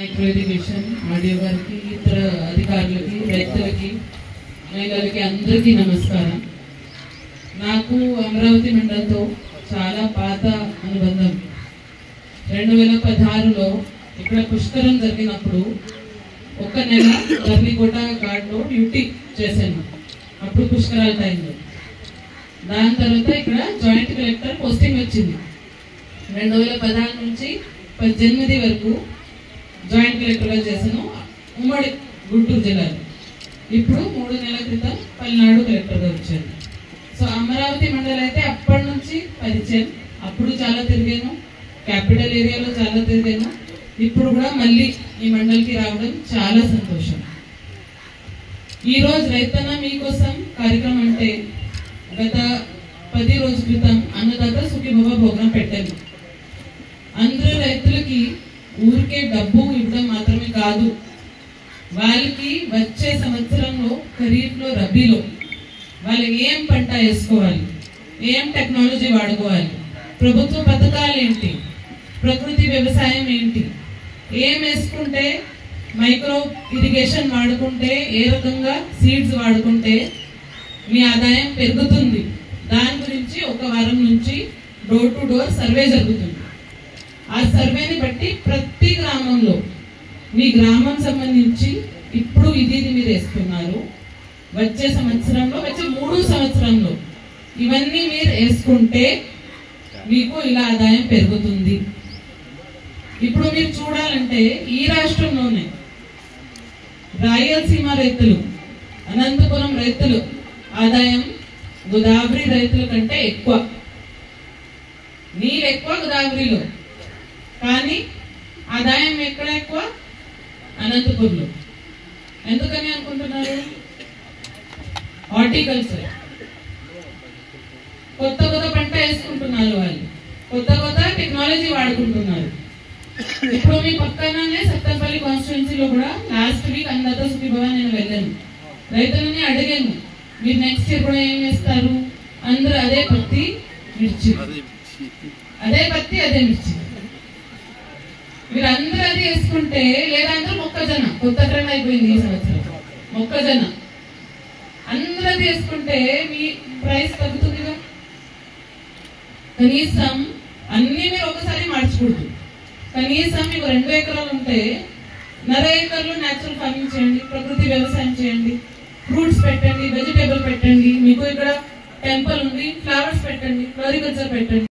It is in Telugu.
మైక్రో ఇరిగేషన్ ఆడియో గారికి ఇతర అధికారులకి రైతులకి మహిళలకి అందరికీ నమస్కారం. నాకు అమరావతి మండలంతో చాలా పాత అనుబంధం. 2016లో ఇక్కడ పుష్కరం జరిగినప్పుడు ఒక నెల గర్నికోట ఘాట్లో డ్యూటీ చేశాను. అప్పుడు పుష్కరాల టైంలో. దాని తర్వాత ఇక్కడ జాయింట్ కలెక్టర్ పోస్టింగ్ వచ్చింది. 2016 నుంచి 18 వరకు జాయింట్ కలెక్టర్గా చేశాను ఉమ్మడి గుంటూరు జిల్లాలో. ఇప్పుడు 3 నెలల క్రితం పల్నాడు కలెక్టర్గా వచ్చాను. సో అమరావతి మండలం అయితే అప్పటి నుంచి పరిచయం. అప్పుడు చాలా తిరిగాను, క్యాపిటల్ ఏరియాలో చాలా తిరిగాను. ఇప్పుడు కూడా మళ్ళీ ఈ మండలికి రావడం చాలా సంతోషం. ఈరోజు రైతన్న మీకోసం కార్యక్రమం అంటే గత 10 రోజుల క్రితం అన్నదాత సుఖీభవ ప్రోగ్రాం పెట్టాను. అందరూ రైతులకి ఊరికే డబ్బు ఇవ్వడం మాత్రమే కాదు, వాళ్ళకి వచ్చే సంవత్సరంలో ఖరీఫ్లో రబీలో వాళ్ళు ఏం పంట వేసుకోవాలి, ఏం టెక్నాలజీ వాడుకోవాలి, ప్రభుత్వ పథకాలు ఏంటి, ప్రకృతి వ్యవసాయం ఏంటి, ఏం వేసుకుంటే మైక్రో ఇరిగేషన్ వాడుకుంటే ఏ రకంగా సీడ్స్ వాడుకుంటే మీ ఆదాయం పెరుగుతుంది, దాని గురించి ఒక వారం నుంచి డోర్ టు డోర్ సర్వే జరుగుతుంది. ఆ సర్వేని బట్టి ప్రతి గ్రామంలో మీ గ్రామం సంబంధించి ఇప్పుడు ఇది మీరు వేసుకున్నారు, వచ్చే సంవత్సరంలో వచ్చే 3 సంవత్సరంలో ఇవన్నీ మీరు వేసుకుంటే మీకు ఇలా ఆదాయం పెరుగుతుంది. ఇప్పుడు మీరు చూడాలంటే ఈ రాష్ట్రంలోనే రాయలసీమ రైతులు, అనంతపురం రైతులు ఆదాయం గోదావరి రైతుల కంటే ఎక్కువ. నీరు ఎక్కువ గోదావరిలో, కానీ ఆదాయం ఎక్కడ ఎక్కువ? అనంతపురంలో. ఎందుకని అనుకుంటున్నారు? హార్టికల్చర్. కొత్త కొత్త పంట వేసుకుంటున్నారు, వాళ్ళు కొత్త టెక్నాలజీ వాడుకుంటున్నారు. ఇప్పుడు మీ పక్కనే సత్తెనపల్లి కాన్స్టిట్యున్సీలో కూడా లాస్ట్ వీక్ అన్నదాత సుఖీభవ నేను వెళ్ళాను. రైతులని అడిగాను, మీరు నెక్స్ట్ ఇయర్ కూడా ఏం వేస్తారు? అందరూ అదే పత్తి మిర్చి, అదే పత్తి అదే మిర్చి. మీరు అందరూ అది వేసుకుంటే, లేదా అందరూ మొక్కజొన్న, కొత్త ట్రెండ్ అయిపోయింది ఈ సంవత్సరం మొక్కజొన్న. అందరూ అది వేసుకుంటే మీ ప్రైస్ తగ్గుతుందిగా. కనీసం అన్ని మీరు ఒకసారి మార్చకూడదు. కనీసం మీకు 2 ఎకరాలు ఉంటే 1.5 ఎకర్లు న్యాచురల్ ఫార్మింగ్ చేయండి, ప్రకృతి వ్యవసాయం చేయండి, ఫ్రూట్స్ పెట్టండి, వెజిటేబుల్ పెట్టండి. మీకు ఇక్కడ టెంపుల్ ఉంది, ఫ్లవర్స్ పెట్టండి, ఫ్లోరికల్చర్ పెట్టండి.